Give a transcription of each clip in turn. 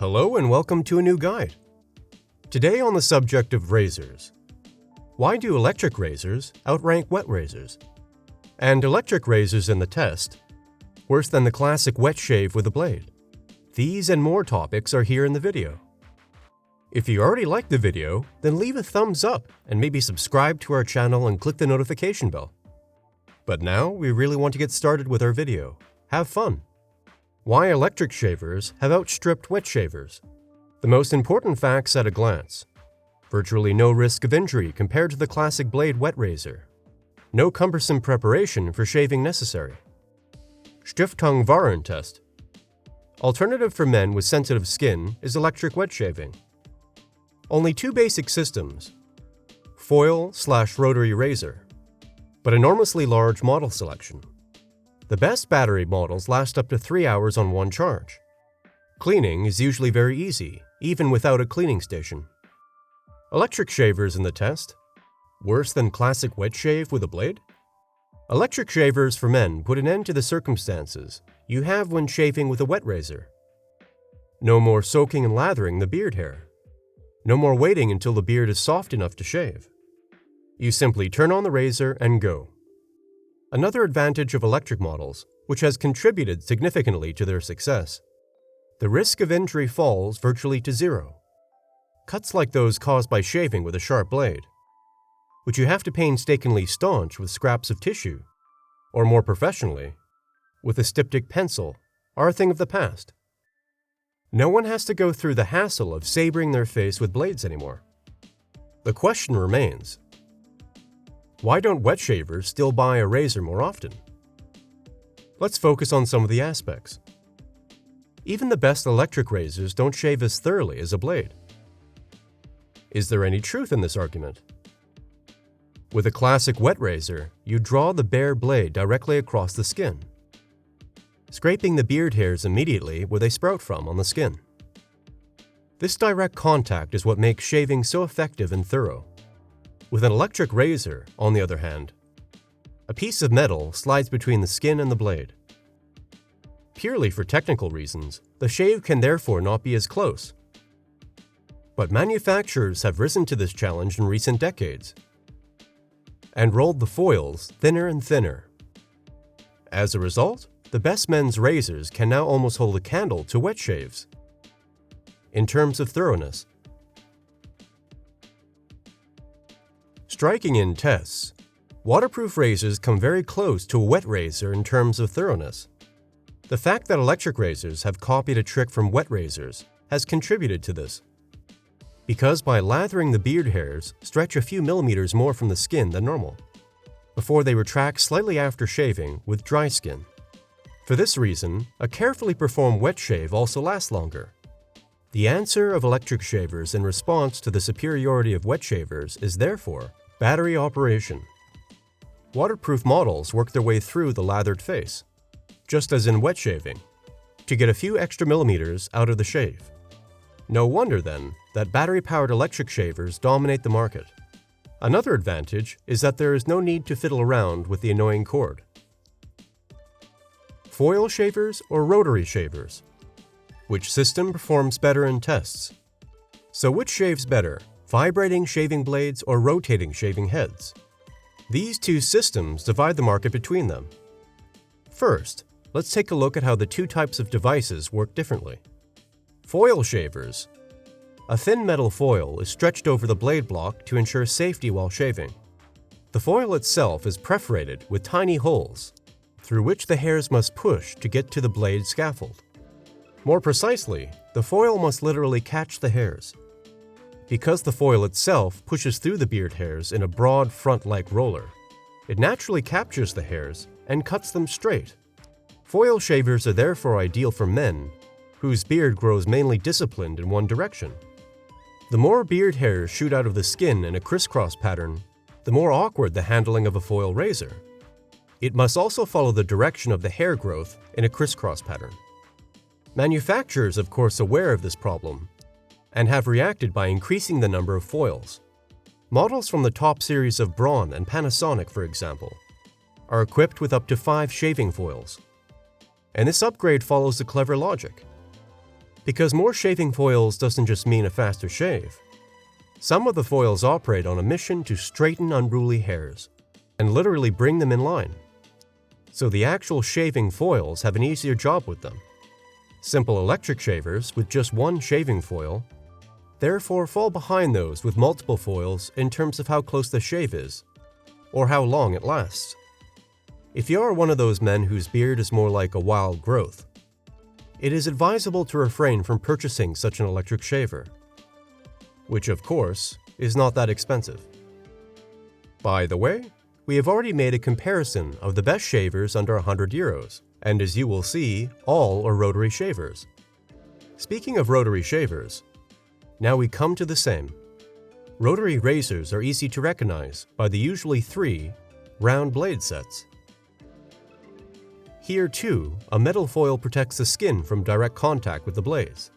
Hello and welcome to a new guide. Today on the subject of razors. Why do electric razors outrank wet razors? And electric razors in the test, worse than the classic wet shave with a blade? These and more topics are here in the video. If you already liked the video, then leave a thumbs up and maybe subscribe to our channel and click the notification bell. But now we really want to get started with our video. Have fun! Why electric shavers have outstripped wet shavers. The most important facts at a glance. Virtually no risk of injury compared to the classic blade wet razor. No cumbersome preparation for shaving necessary. Stiftung Warentest. Alternative for men with sensitive skin is electric wet shaving. Only two basic systems. Foil/rotary razor. But enormously large model selection. The best battery models last up to 3 hours on one charge. Cleaning is usually very easy, even without a cleaning station. Electric shavers in the test. Worse than classic wet shave with a blade? Electric shavers for men put an end to the circumstances you have when shaving with a wet razor. No more soaking and lathering the beard hair. No more waiting until the beard is soft enough to shave. You simply turn on the razor and go. Another advantage of electric models, which has contributed significantly to their success, the risk of injury falls virtually to zero. Cuts like those caused by shaving with a sharp blade, which you have to painstakingly staunch with scraps of tissue, or more professionally, with a styptic pencil, are a thing of the past. No one has to go through the hassle of sabering their face with blades anymore. The question remains, why don't wet shavers still buy a razor more often? Let's focus on some of the aspects. Even the best electric razors don't shave as thoroughly as a blade. Is there any truth in this argument? With a classic wet razor, you draw the bare blade directly across the skin, scraping the beard hairs immediately where they sprout from on the skin. This direct contact is what makes shaving so effective and thorough. With an electric razor, on the other hand, a piece of metal slides between the skin and the blade. Purely for technical reasons, the shave can therefore not be as close. But manufacturers have risen to this challenge in recent decades and rolled the foils thinner and thinner. As a result, the best men's razors can now almost hold a candle to wet shaves. In terms of thoroughness, striking in tests, waterproof razors come very close to a wet razor in terms of thoroughness. The fact that electric razors have copied a trick from wet razors has contributed to this, because by lathering the beard hairs stretch a few millimeters more from the skin than normal, before they retract slightly after shaving with dry skin. For this reason, a carefully performed wet shave also lasts longer. The answer of electric shavers in response to the superiority of wet shavers is therefore battery operation. Waterproof models work their way through the lathered face, just as in wet shaving, to get a few extra millimeters out of the shave. No wonder, then, that battery-powered electric shavers dominate the market. Another advantage is that there is no need to fiddle around with the annoying cord. Foil shavers or rotary shavers? Which system performs better in tests? So which shaves better? Vibrating shaving blades or rotating shaving heads? These two systems divide the market between them. First, let's take a look at how the two types of devices work differently. Foil shavers. A thin metal foil is stretched over the blade block to ensure safety while shaving. The foil itself is perforated with tiny holes, through which the hairs must push to get to the blade scaffold. More precisely, the foil must literally catch the hairs. Because the foil itself pushes through the beard hairs in a broad front-like roller, it naturally captures the hairs and cuts them straight. Foil shavers are therefore ideal for men whose beard grows mainly disciplined in one direction. The more beard hairs shoot out of the skin in a crisscross pattern, the more awkward the handling of a foil razor. It must also follow the direction of the hair growth in a crisscross pattern. Manufacturers, of course, are aware of this problem and have reacted by increasing the number of foils. Models from the top series of Braun and Panasonic, for example, are equipped with up to 5 shaving foils. And this upgrade follows a clever logic. Because more shaving foils doesn't just mean a faster shave. Some of the foils operate on a mission to straighten unruly hairs and literally bring them in line. So the actual shaving foils have an easier job with them. Simple electric shavers with just one shaving foil therefore fall behind those with multiple foils in terms of how close the shave is, or how long it lasts. If you are one of those men whose beard is more like a wild growth, it is advisable to refrain from purchasing such an electric shaver, which of course is not that expensive. By the way, we have already made a comparison of the best shavers under €100, and as you will see, all are rotary shavers. Speaking of rotary shavers, now we come to the same. Rotary razors are easy to recognize by the usually 3 round blade sets. Here too, a metal foil protects the skin from direct contact with the blades.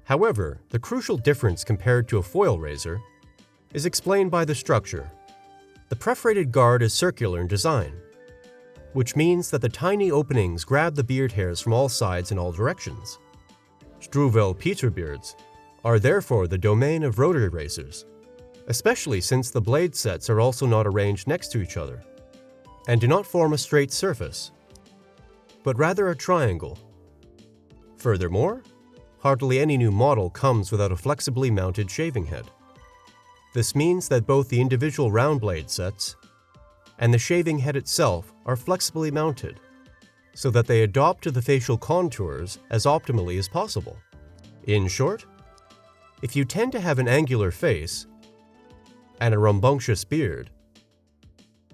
However, the crucial difference compared to a foil razor is explained by the structure. The perforated guard is circular in design, which means that the tiny openings grab the beard hairs from all sides in all directions. Struwwelpeter beards are therefore the domain of rotary razors, especially since the blade sets are also not arranged next to each other and do not form a straight surface, but rather a triangle. Furthermore, hardly any new model comes without a flexibly mounted shaving head. This means that both the individual round blade sets and the shaving head itself are flexibly mounted, so that they adapt to the facial contours as optimally as possible. In short, if you tend to have an angular face and a rambunctious beard,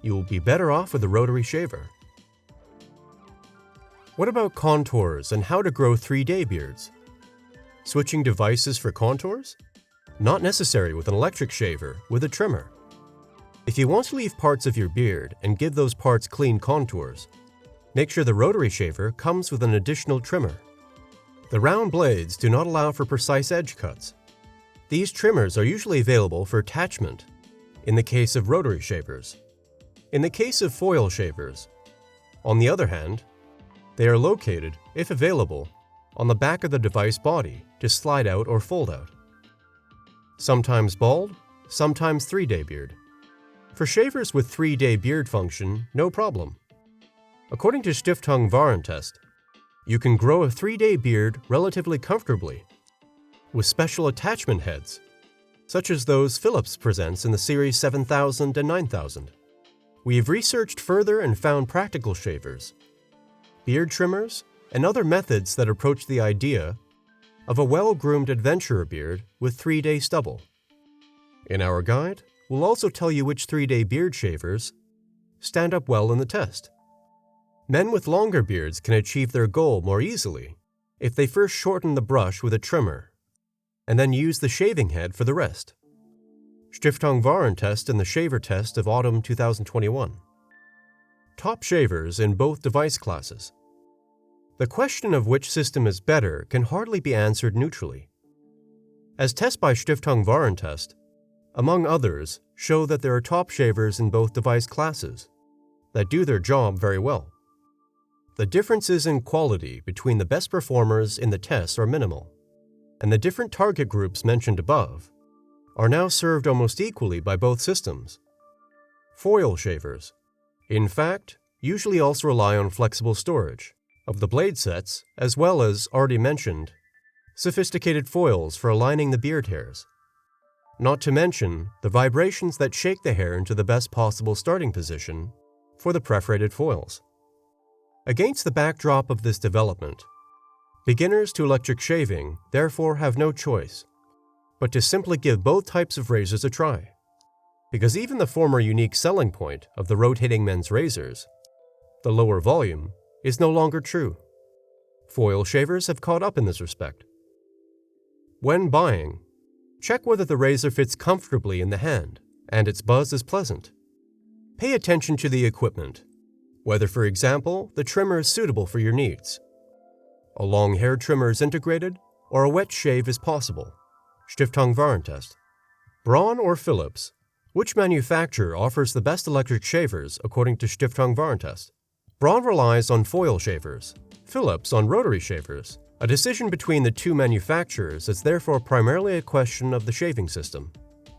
you will be better off with a rotary shaver. What about contours and how to grow 3-day beards? Switching devices for contours? Not necessary with an electric shaver with a trimmer. If you want to leave parts of your beard and give those parts clean contours, make sure the rotary shaver comes with an additional trimmer. The round blades do not allow for precise edge cuts. These trimmers are usually available for attachment in the case of rotary shavers. In the case of foil shavers, on the other hand, they are located, if available, on the back of the device body to slide out or fold out. Sometimes bald, sometimes 3-day beard. For shavers with 3-day beard function, no problem. According to Stiftung Warentest, you can grow a 3-day beard relatively comfortably with special attachment heads, such as those Philips presents in the Series 7000 and 9000. We have researched further and found practical shavers, beard trimmers, and other methods that approach the idea of a well-groomed adventurer beard with 3-day stubble. In our guide, we'll also tell you which 3-day beard shavers stand up well in the test. Men with longer beards can achieve their goal more easily if they first shorten the brush with a trimmer and then use the shaving head for the rest. Stiftung Warentest and the Shaver Test of Autumn 2021. Top shavers in both device classes. The question of which system is better can hardly be answered neutrally. As tests by Stiftung Warentest, among others, show that there are top shavers in both device classes that do their job very well. The differences in quality between the best performers in the tests are minimal, and the different target groups mentioned above are now served almost equally by both systems. Foil shavers, in fact, usually also rely on flexible storage of the blade sets, as well as, already mentioned, sophisticated foils for aligning the beard hairs. Not to mention the vibrations that shake the hair into the best possible starting position for the perforated foils. Against the backdrop of this development, beginners to electric shaving therefore have no choice but to simply give both types of razors a try, because even the former unique selling point of the rotating men's razors, the lower volume, is no longer true. Foil shavers have caught up in this respect. When buying, check whether the razor fits comfortably in the hand and its buzz is pleasant. Pay attention to the equipment, whether, for example, the trimmer is suitable for your needs. A long hair trimmer is integrated, or a wet shave is possible. Stiftung Warentest. Braun or Philips? Which manufacturer offers the best electric shavers according to Stiftung Warentest? Braun relies on foil shavers, Philips on rotary shavers, A decision between the two manufacturers is therefore primarily a question of the shaving system.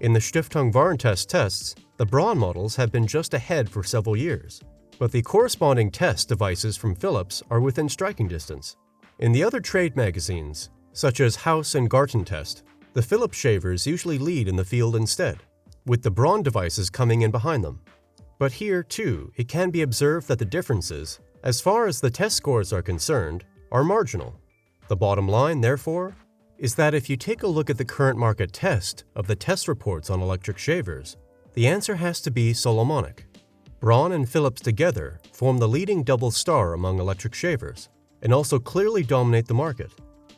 In the Stiftung Warentest tests, the Braun models have been just ahead for several years, but the corresponding test devices from Philips are within striking distance. In the other trade magazines, such as House and Garten Test, the Philips shavers usually lead in the field instead, with the Braun devices coming in behind them. But here, too, it can be observed that the differences, as far as the test scores are concerned, are marginal. The bottom line, therefore, is that if you take a look at the current market test of the test reports on electric shavers, the answer has to be Solomonic. Braun and Philips together form the leading double star among electric shavers, and also clearly dominate the market.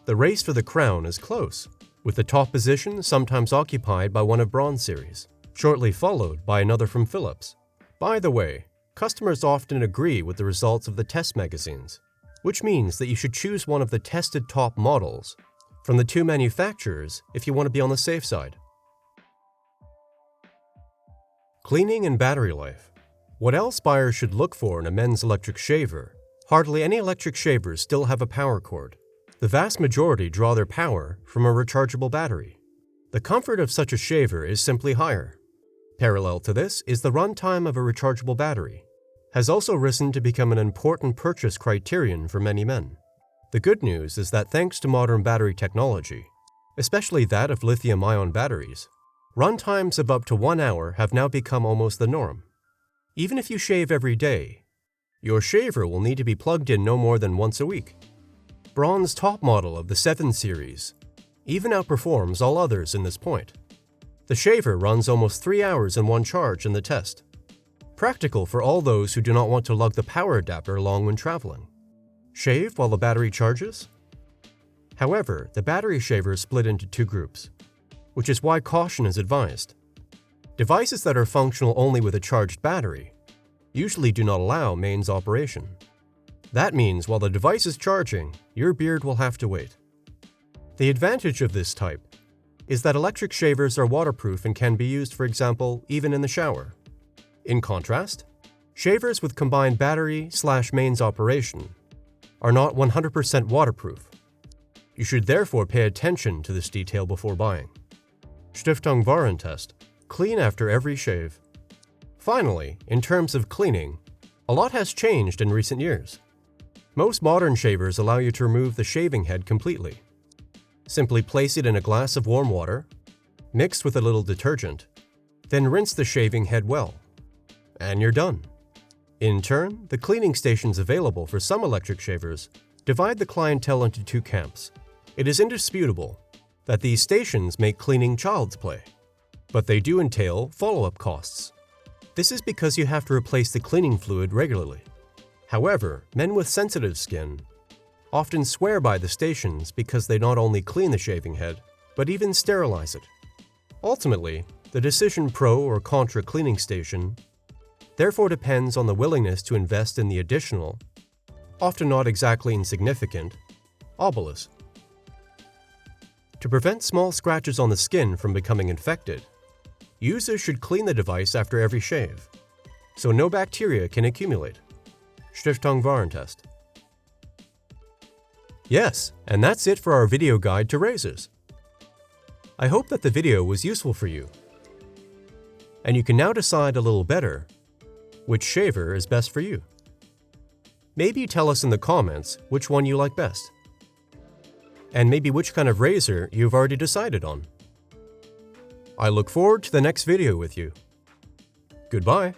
The race for the crown is close, with the top position sometimes occupied by one of Braun's series, shortly followed by another from Philips. By the way, customers often agree with the results of the test magazines, which means that you should choose one of the tested top models from the two manufacturers if you want to be on the safe side. Cleaning and battery life. What else buyers should look for in a men's electric shaver? Hardly any electric shavers still have a power cord. The vast majority draw their power from a rechargeable battery. The comfort of such a shaver is simply higher. Parallel to this is the runtime of a rechargeable battery, has also risen to become an important purchase criterion for many men. The good news is that thanks to modern battery technology, especially that of lithium-ion batteries, runtimes of up to 1 hour have now become almost the norm. Even if you shave every day, your shaver will need to be plugged in no more than once a week. Braun's top model of the 7 series even outperforms all others in this point. The shaver runs almost 3 hours in one charge in the test. Practical for all those who do not want to lug the power adapter along when traveling. Shave while the battery charges? However, the battery shavers split into 2 groups, which is why caution is advised. Devices that are functional only with a charged battery usually do not allow mains operation. That means while the device is charging, your beard will have to wait. The advantage of this type is that electric shavers are waterproof and can be used, for example, even in the shower. In contrast, shavers with combined battery/mains operation are not 100% waterproof. You should therefore pay attention to this detail before buying. Stiftung Warentest. Clean after every shave. Finally, in terms of cleaning, a lot has changed in recent years. Most modern shavers allow you to remove the shaving head completely. Simply place it in a glass of warm water, mixed with a little detergent, then rinse the shaving head well, and you're done. In turn, the cleaning stations available for some electric shavers divide the clientele into 2 camps. It is indisputable that these stations make cleaning child's play, but they do entail follow-up costs. This is because you have to replace the cleaning fluid regularly. However, men with sensitive skin often swear by the stations because they not only clean the shaving head, but even sterilize it. Ultimately, the decision pro or contra cleaning station therefore depends on the willingness to invest in the additional, often not exactly insignificant, obbolus. To prevent small scratches on the skin from becoming infected, users should clean the device after every shave, so no bacteria can accumulate. Stiftung Warentest. Yes, and that's it for our video guide to razors. I hope that the video was useful for you, and you can now decide a little better which shaver is best for you. Maybe tell us in the comments which one you like best, and maybe which kind of razor you've already decided on. I look forward to the next video with you. Goodbye.